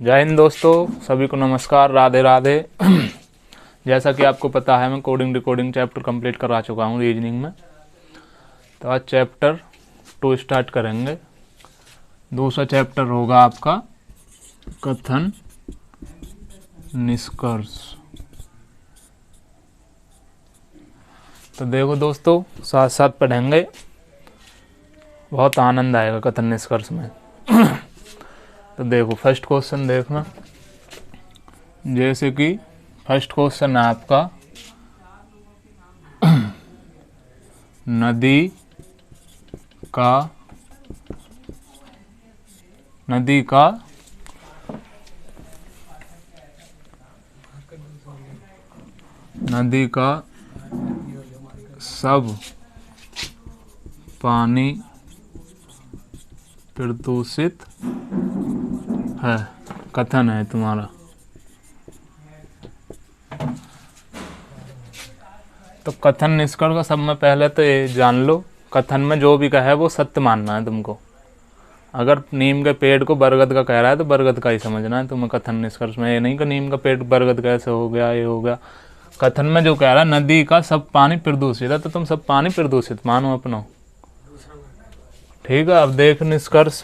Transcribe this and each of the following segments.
जय हिंद दोस्तों, सभी को नमस्कार, राधे राधे। जैसा कि आपको पता है, मैं कोडिंग डिकोडिंग चैप्टर कंप्लीट करा चुका हूँ रीजनिंग में। तो आज चैप्टर 2 स्टार्ट करेंगे। दूसरा चैप्टर होगा आपका कथन निष्कर्ष। तो देखो दोस्तों, साथ साथ पढ़ेंगे, बहुत आनंद आएगा कथन निष्कर्ष में। तो देखो फर्स्ट क्वेश्चन देखना। जैसे कि फर्स्ट क्वेश्चन है आपका, नदी का सब पानी प्रदूषित है, कथन है तुम्हारा। तो कथन निष्कर्ष का सब में पहले तो ये जान लो, कथन में जो भी कहे वो सत्य मानना है तुमको। अगर नीम के पेड़ को बरगद का कह रहा है तो बरगद का ही समझना है तुम्हें कथन निष्कर्ष में। ये नहीं कि नीम का पेड़ बरगद कैसे हो गया, ये हो गया। कथन में जो कह रहा है नदी का सब पानी प्रदूषित है, तो तुम सब पानी प्रदूषित मानो अपना। ठीक है, अब देख निष्कर्ष।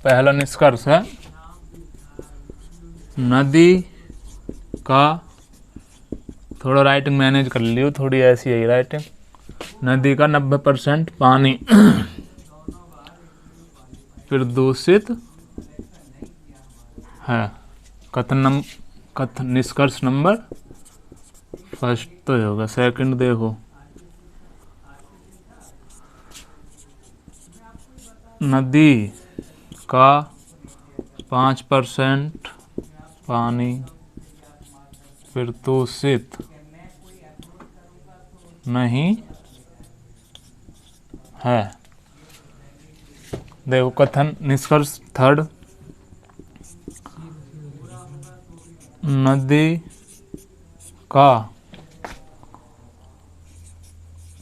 पहला निष्कर्ष है, नदी का, थोड़ा राइटिंग मैनेज कर लियो, थोड़ी ऐसी है राइटिंग। नदी का 90% पानी प्रदूषित है। कथन निष्कर्ष नंबर फर्स्ट तो होगा। सेकंड देखो, नदी का 5% पानी प्रदूषित नहीं है। देखो कथन निष्कर्ष थर्ड, नदी का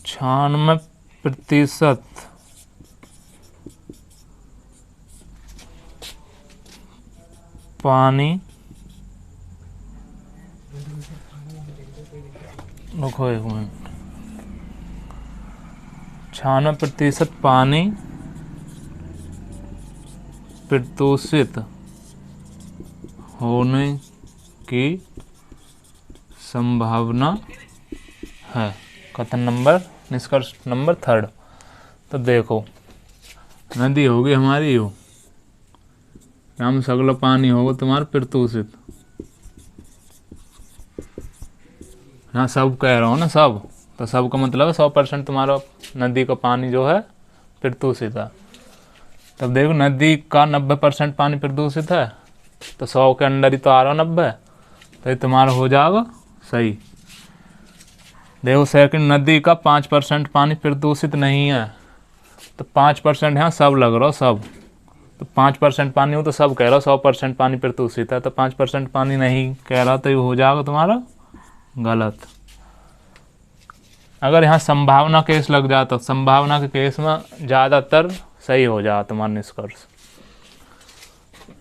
96% पानी, रुको एक मिनट, 96% पानी प्रदूषित होने की संभावना है। कथन नंबर निष्कर्ष नंबर थर्ड। तो देखो, नदी होगी हमारी, हो हम सगला पानी होगा तुम्हारा प्रदूषित। हाँ, सब कह रहा हूँ ना, सब। तो सब का मतलब है 100% तुम्हारा नदी का पानी जो है प्रदूषित है। तब देखो, नदी का 90% पानी प्रदूषित है, तो 100 के अंदर ही तो आ रहा 90, तो ये तुम्हारा हो जाएगा सही। देखो सेकंड, नदी का 5% पानी प्रदूषित नहीं है, तो 5% यहाँ सब लग रहा, सब। तो 5% पानी हो तो सब कह रहा 100% पानी प्रदूषित है, तो 5% पानी नहीं कह रहा, तो ये हो जाएगा तुम्हारा गलत। अगर यहाँ संभावना केस लग जाता, तो संभावना के केस में ज़्यादातर सही हो जाए तुम्हारा निष्कर्ष।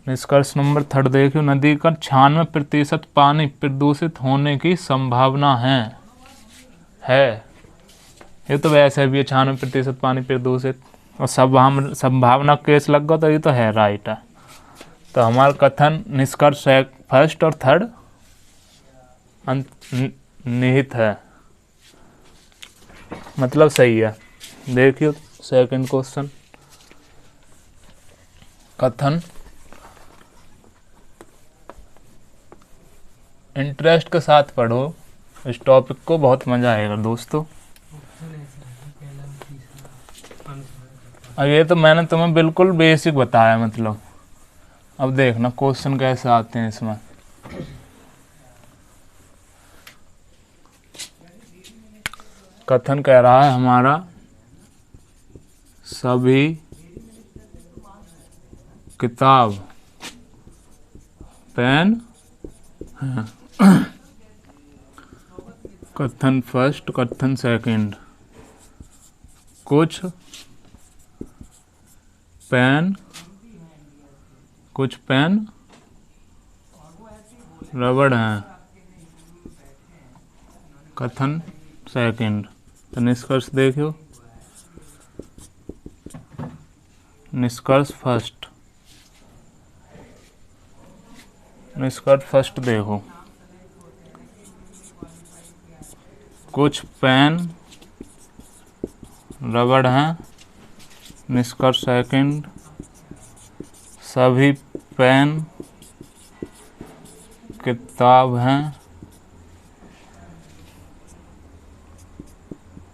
निष्कर्ष नंबर थर्ड देखियो, नदी का 96% पानी प्रदूषित होने की संभावना है। ये तो वैसे भी है 96% पानी प्रदूषित, और सब हम संभावना केस लग गया, तो ये तो है राइट है। तो हमारा कथन निष्कर्ष फर्स्ट और थर्ड निहित है, मतलब सही है। देखियो सेकंड क्वेश्चन, कथन इंटरेस्ट के साथ पढ़ो इस टॉपिक को, बहुत मज़ा आएगा दोस्तों। अब ये तो मैंने तुम्हें बिल्कुल बेसिक बताया, मतलब अब देखना क्वेश्चन कैसे आते हैं इसमें। कथन कह रहा है हमारा, सभी किताब पेन हैं। कथन फर्स्ट, कथन सेकंड, कुछ पेन कुछ पेन रबड़ हैं। कथन सेकंड। तो निष्कर्ष देखियो। निष्कर्ष फर्स्ट। निष्कर्ष फर्स्ट देखो। कुछ पेन रबड़ हैं। निष्कर्ष सेकंड। सभी पेन किताब हैं।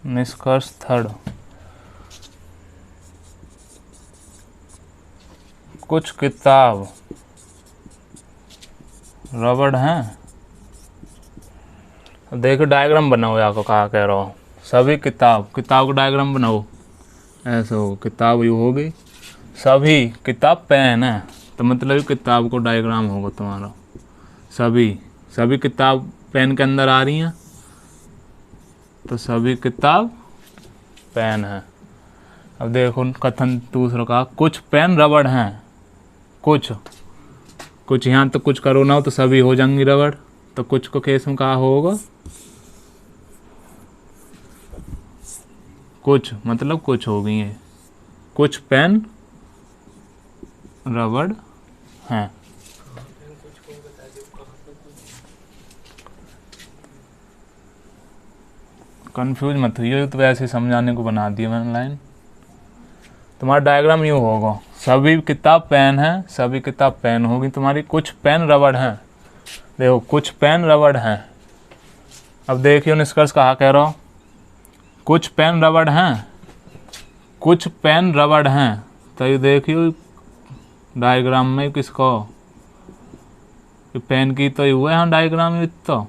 निष्कर्ष थर्ड। कुछ किताब रबड़ हैं। देखो डायग्राम बनाओ, आपको कहा कह रहा हूँ। सभी किताब का डायग्राम बनाओ। ऐसे हो, किताब यू होगी, सभी किताब पेन है, तो मतलब किताब को डायग्राम होगा तुम्हारा। सभी किताब पेन के अंदर आ रही हैं, तो सभी किताब पेन है। अब देखो कथन दूसरा का, कुछ पेन रबड़ हैं। कुछ यहाँ तो कुछ करो ना हो तो सभी हो जाएंगी रबड़, तो कुछ को केस में कहा होगा कुछ, मतलब कुछ हो गई है। कुछ पेन रबड़ हैं। कंफ्यूज मत हुई, तो वैसे समझाने को बना दिया मैंने लाइन। तुम्हारा डायग्राम यूँ होगा, सभी किताब पेन है, सभी किताब पेन होगी तुम्हारी। कुछ पेन रबड़ हैं। देखो कुछ पेन रबड़ हैं। अब देखियो निष्कर्ष कहा कह रहा हूँ। कुछ पेन रबड़ हैं। कुछ पेन रबड़ हैं, तो ये देखियो डायग्राम में किसको, पेन की तो हुआ है डायग्राम में, तो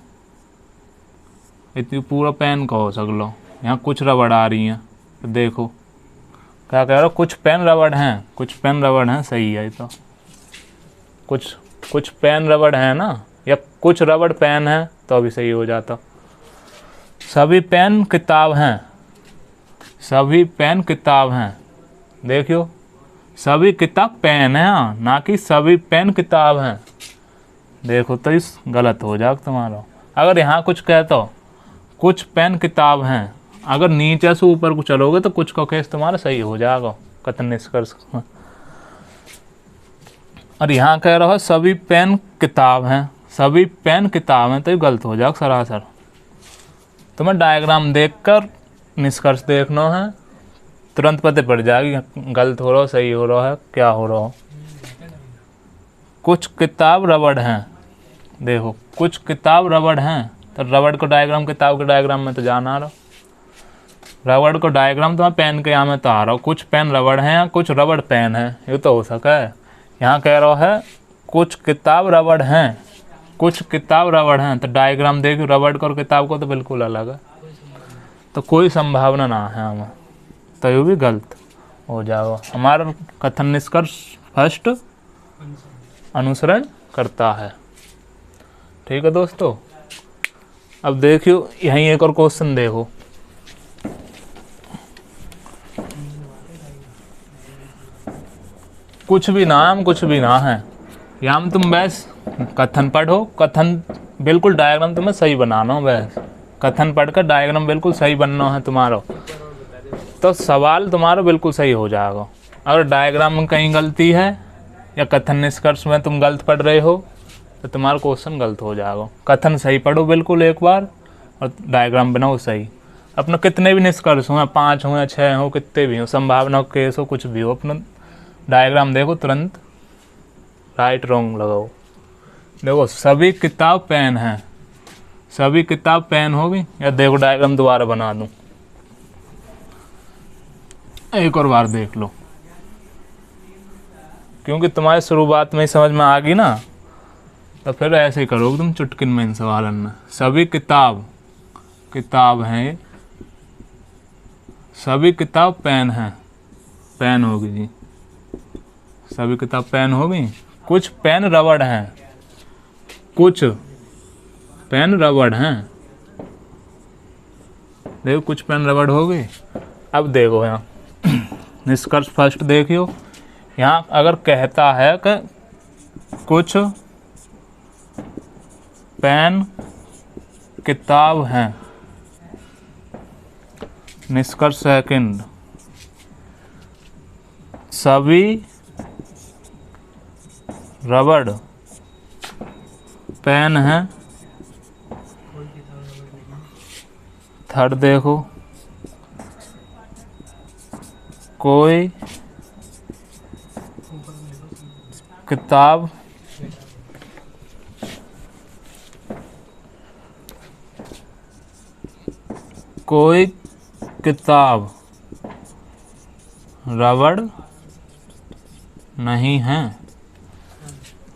इतनी पूरा पेन का हो सकलो। यहाँ कुछ रबड़ आ रही हैं, तो देखो क्या कह रहा हो, कुछ पेन रबड़ हैं। कुछ पेन रबड़ हैं, सही है। तो कुछ पेन रबड़ हैं ना, या कुछ रबड़ पेन है, तो अभी सही हो जाता। सभी पेन किताब हैं। सभी पेन किताब हैं। देखियो सभी किताब पेन है, ना कि सभी पेन किताब हैं। देखो तो इस गलत हो जाएगा तुम्हारा। अगर यहाँ कुछ कहते हो कुछ पेन किताब हैं, अगर नीचे से ऊपर को चलोगे तो कुछ का केस तुम्हारा सही हो जाएगा कथन निष्कर्ष। और यहाँ कह रहा है सभी पेन किताब हैं। सभी पेन किताब हैं, तो ये गलत हो जाएगा सरासर। तुम्हें डायग्राम देखकर निष्कर्ष देखना है, तुरंत पता पड़ जाएगी गलत हो रहा हो, सही हो रहा है, क्या हो रहा हो। कुछ किताब रबड़ हैं। देखो कुछ किताब रबड़ हैं, तो रबड़ को डायग्राम किताब के डायग्राम में तो जाना रहा। रबड़ को डायग्राम तो पेन के यहाँ में तो आ रहा हो। कुछ पेन रबड़ हैं, कुछ रबड़ पेन है, ये तो हो सका है। यहाँ कह रहा है कुछ किताब रबड़ हैं। कुछ किताब रबड़ हैं, तो डायग्राम देखो रबड़ को और किताब को तो बिल्कुल अलग है, तो कोई संभावना ना है हमें, तो ये भी गलत हो जाएगा। हमारा कथन निष्कर्ष फर्स्ट अनुसरण करता है। ठीक है दोस्तों। अब देखियो यहीं एक और क्वेश्चन देखो। कुछ भी ना है। यहाँ में तुम बस कथन पढ़ो, कथन बिल्कुल डायग्राम तुम्हें सही बनाना हो। बस कथन पढ़कर डायग्राम बिल्कुल सही बनना है तुम्हारा, तो सवाल तुम्हारा बिल्कुल सही हो जाएगा। अगर डायग्राम में कहीं गलती है या कथन निष्कर्ष में तुम गलत पढ़ रहे हो, तो तुम्हारा क्वेश्चन गलत हो जाएगा। कथन सही पढ़ो बिल्कुल एक बार, और डायग्राम बनाओ सही। अपना कितने भी निष्कर्ष हो, 5 हो या 6 हो, कितने भी हो, संभावना केस हो, कुछ भी हो, अपना डायग्राम देखो, तुरंत राइट रॉन्ग लगाओ। देखो सभी किताब पेन हैं। सभी किताब पेन होगी, या देखो डायग्राम दोबारा बना दूं, एक और बार देख लो, क्योंकि तुम्हारी शुरुआत में ही समझ में आ गई ना, तो फिर ऐसे ही करोगे तुम चुटकिन में इन सवालन में। सभी किताब हैं। सभी किताब पेन हैं, पेन होगी जी। सभी किताब पेन होगी। कुछ पेन रबड़ हैं। कुछ पेन रबड़ हैं। देखो कुछ पेन रबड़ होगी। अब देखो यहाँ निष्कर्ष फर्स्ट देखियो। यहाँ अगर कहता है कि कुछ पेन किताब हैं। निष्कर्ष सेकंड, सभी रबड़ पेन हैं। थर्ड देखो, कोई किताब रबड़ नहीं है।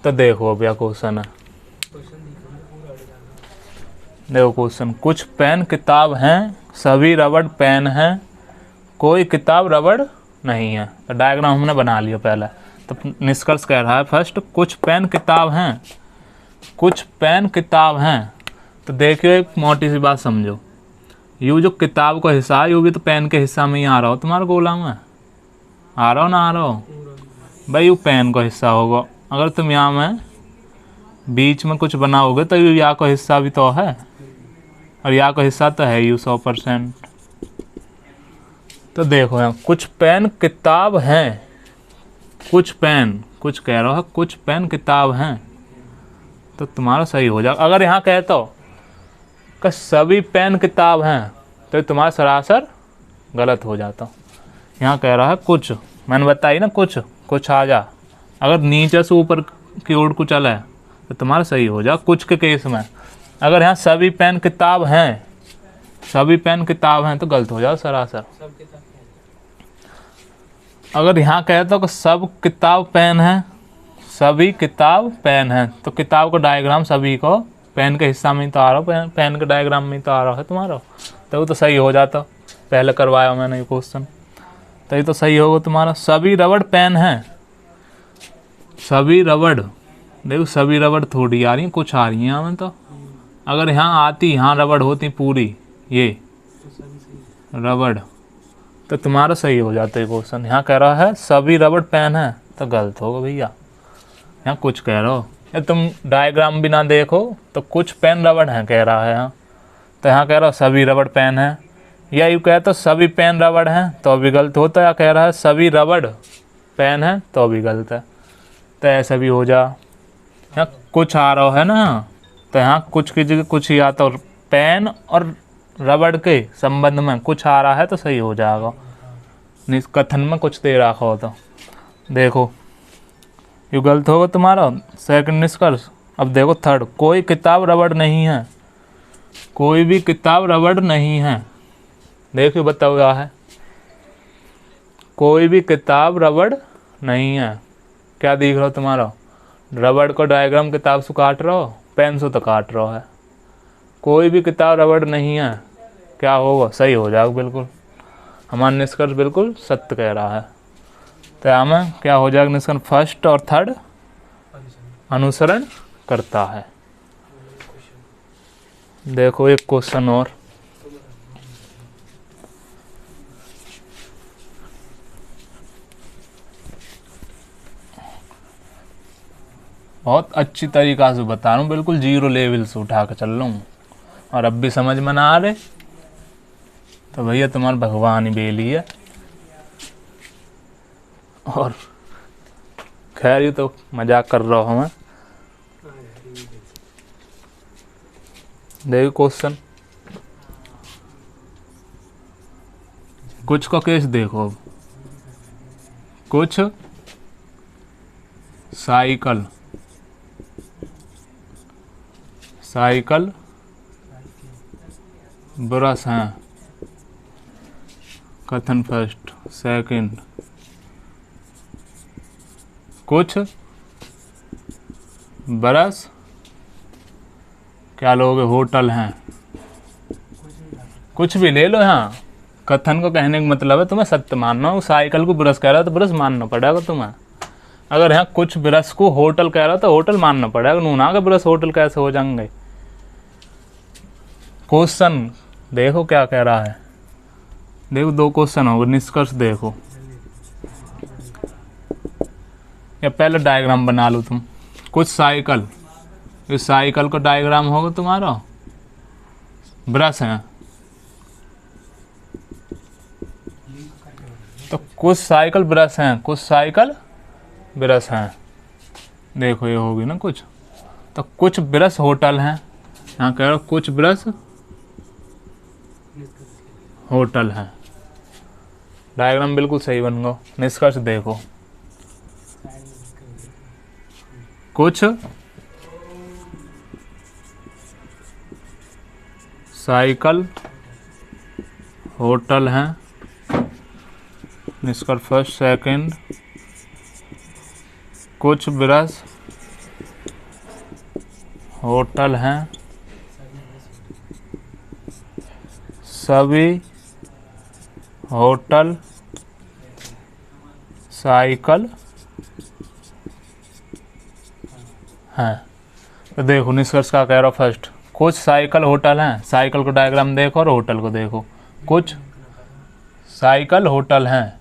तो देखो अब यह क्वेश्चन है, देखो क्वेश्चन, कुछ पेन किताब हैं, सभी रबड़ पेन हैं, कोई किताब रबड़ नहीं है। तो डायग्राम हमने बना लिया पहले। तो निष्कर्ष कह रहा है फर्स्ट, कुछ पेन किताब हैं, कुछ पेन किताब हैं। तो देखियो एक मोटी सी बात समझो, यू जो किताब का हिस्सा है यू भी तो पेन के हिस्सा में ही आ रहा हो तुम्हारे गोला में, आ रहा हो ना आ रहा हो भाई, यू पेन का हिस्सा होगा। अगर तुम यहाँ में बीच में कुछ बनाओगे तो यू यहाँ का हिस्सा भी तो है, और यहाँ का हिस्सा तो है यू 100%। तो देखो यहाँ कुछ पेन किताब हैं, कुछ पेन, कुछ कह रहा है कुछ पेन किताब हैं, तो तुम्हारा सही हो जाएगा। अगर यहाँ कहता हो कि सभी पेन किताब हैं तो तुम्हारा सरासर गलत हो जाता। यहाँ कह रहा है कुछ, मैंने बताई ना कुछ आ जा, अगर नीचे से ऊपर की ओर को चला है तो तुम्हारा सही हो जाए कुछ के केस में। अगर यहाँ सभी पेन किताब हैं, सभी पेन किताब हैं तो गलत हो जाओ सरासर। अगर यहाँ कहता हो कि सब किताब पेन है, सभी किताब पेन है, तो किताब का डायग्राम सभी को पेन के हिस्सा में ही तो आ रहा हो, पेन के डायग्राम में ही तो आ रहा है तुम्हारा, तो वो तो सही हो जाता। पहले करवाया मैंने ये क्वेश्चन, तो ये तो सही होगा तुम्हारा। सभी रबड़ पेन हैं, सभी रबड़, देखो सभी रबड़ थोड़ी आ रही हैं, कुछ आ रही हैं यहाँ में। तो अगर यहाँ आती, यहाँ रबड़ होती पूरी ये रबड़, तो तुम्हारा सही हो जाता है क्वेश्चन। यहाँ कह रहा है सभी रबड़ पेन है, तो गलत होगा भैया, यहाँ कुछ कह रहे हो। या तुम डायग्राम भी ना देखो तो कुछ पेन रबड़ हैं कह रहा है यहाँ, तो यहाँ कह रहा हो सभी रबड़ पेन है, या यूँ कहे तो सभी पेन रबड़ हैं तो भी गलत होता है, या कह रहा है सभी रबड़ पेन है तो भी गलत है। तो ऐसा भी हो जा, यहाँ कुछ आ रहा है ना, तो यहाँ कुछ की जगह कुछ ही आता, और पेन और रबड़ के संबंध में कुछ आ रहा है तो सही हो जाएगा। कथन में कुछ दे रखा हो तो देखो ये गलत होगा तुम्हारा सेकंड निष्कर्ष। अब देखो थर्ड, कोई किताब रबड़ नहीं है, कोई भी किताब रबड़ नहीं है। देखो बताओ क्या है, कोई भी किताब रबड़ नहीं है। क्या दिख रहा हो तुम्हारा, रबड़ को डायग्राम किताब से काट रहा हो, पेन से तो काट रहा है। कोई भी किताब रबड़ नहीं है, क्या होगा, सही हो जाएगा बिल्कुल। हमारा निष्कर्ष बिल्कुल सत्य कह रहा है। तो हमें क्या हो जाएगा निष्कर्ष, फर्स्ट और थर्ड अनुसरण करता है। देखो एक क्वेश्चन और, बहुत अच्छी तरीक़ा से बता रहा हूँ, बिल्कुल जीरो लेवल से उठा कर चल रहा हूँ, और अब भी समझ में ना आ रहे तो भैया तुम्हारा भगवान ही बेली है। और खैर ये तो मजाक कर रहा हूँ मैं। देखो क्वेश्चन, कुछ का केस देखो, कुछ साइकिल ब्रश हैं। कथन फर्स्ट सेकंड, कुछ ब्रश क्या लोगे, होटल हैं। कुछ भी ले लो, यहाँ कथन को कहने का मतलब है तुम्हें सत्य मानना हो। साइकिल को ब्रश कह रहा है तो ब्रश मानना पड़ेगा तुम्हें। अगर यहाँ कुछ ब्रश को होटल कह रहा है तो होटल मानना पड़ेगा, नूना का ब्रश होटल कैसे हो जाएंगे। क्वेश्चन देखो क्या कह रहा है, देखो दो क्वेश्चन होगा, निष्कर्ष देखो। या पहले डायग्राम बना लो तुम, कुछ साइकिल, इस साइकिल का डायग्राम होगा तुम्हारा, ब्रश है तो कुछ साइकिल ब्रश हैं, कुछ साइकिल ब्रश हैं। देखो ये होगी ना कुछ, तो कुछ ब्रश होटल हैं, यहाँ कह रहा कुछ ब्रश होटल हैं। डायग्राम बिल्कुल सही बन गया। निष्कर्ष देखो, कुछ साइकिल होटल हैं। निष्कर्ष फर्स्ट सेकंड, कुछ ब्रश होटल हैं, सभी होटल साइकिल हैं। तो देखो निष्कर्ष का कह रहा फर्स्ट, कुछ साइकिल होटल हैं, साइकिल को डायग्राम देखो और होटल को देखो, कुछ साइकिल होटल हैं।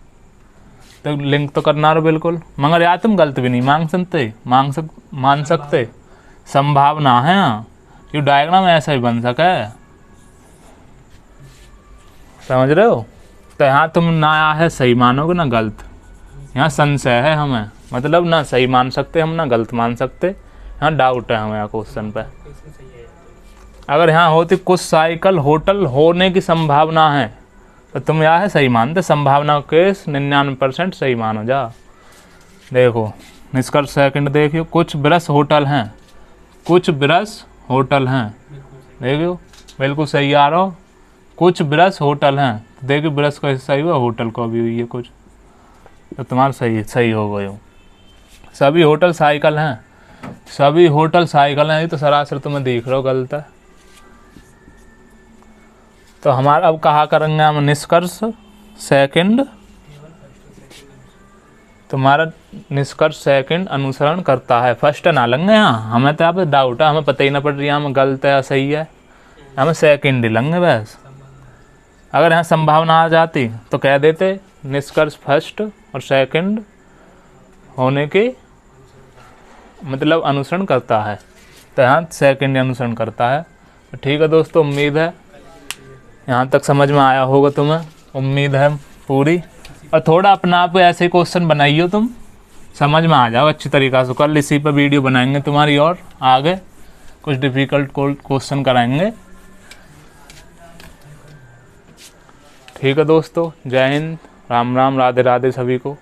तो लिंक तो करना रहो बिल्कुल, मगर यार तुम गलत भी नहीं मान सकते, संभावना है ये डायग्राम ऐसा ही बन सके, समझ रहे हो। तो यहाँ तुम ना है सही मानोगे ना गलत, यहाँ संशय है हमें, मतलब ना सही मान सकते हम ना गलत मान सकते, यहाँ डाउट है हमें यहाँ क्वेश्चन पे। अगर यहाँ होती कुछ साइकिल होटल होने की संभावना है तो तुम यहाँ है सही मानते, संभावना के 99% सही मानो जा। देखो निष्कर्ष सेकंड देखियो, कुछ ब्रश होटल हैं, कुछ ब्रश होटल हैं। देखियो बिल्कुल सही आ रहा हो, कुछ ब्रश होटल हैं। देखिए ब्रश का हिस्सा हुआ, होटल का भी हुई है कुछ, तो तुम्हारा सही हो गए। सभी होटल साइकिल हैं, सभी होटल साइकिल हैं, ये तो सरासर तुम्हें देख रहे हो गलत है। तो हमारा अब कहा करेंगे हम निष्कर्ष सेकंड, तुम्हारा निष्कर्ष सेकंड अनुसरण करता है, फर्स्ट ना लेंगे। यहाँ हमें तो यहाँ पे डाउट है, हमें पता ही ना पड़ रही है हमें गलत है या सही है, हमें सेकंड ही लेंगे बस। अगर यहाँ संभावना आ जाती तो कह देते निष्कर्ष फर्स्ट और सेकंड होने के मतलब अनुसरण करता है, तो यहाँ सेकंड अनुसरण करता है। तो ठीक है दोस्तों, उम्मीद है यहाँ तक समझ में आया होगा तुम्हें, उम्मीद है पूरी। और थोड़ा अपना आप ऐसे क्वेश्चन बनाइए, तुम समझ में आ जाओ अच्छी तरीक़ा से। कल इसी पर वीडियो बनाएंगे तुम्हारी और आगे कुछ डिफ़िकल्ट क्वेश्चन कराएंगे। ठीक है दोस्तों, जय हिंद, राम राम, राधे राधे सभी को।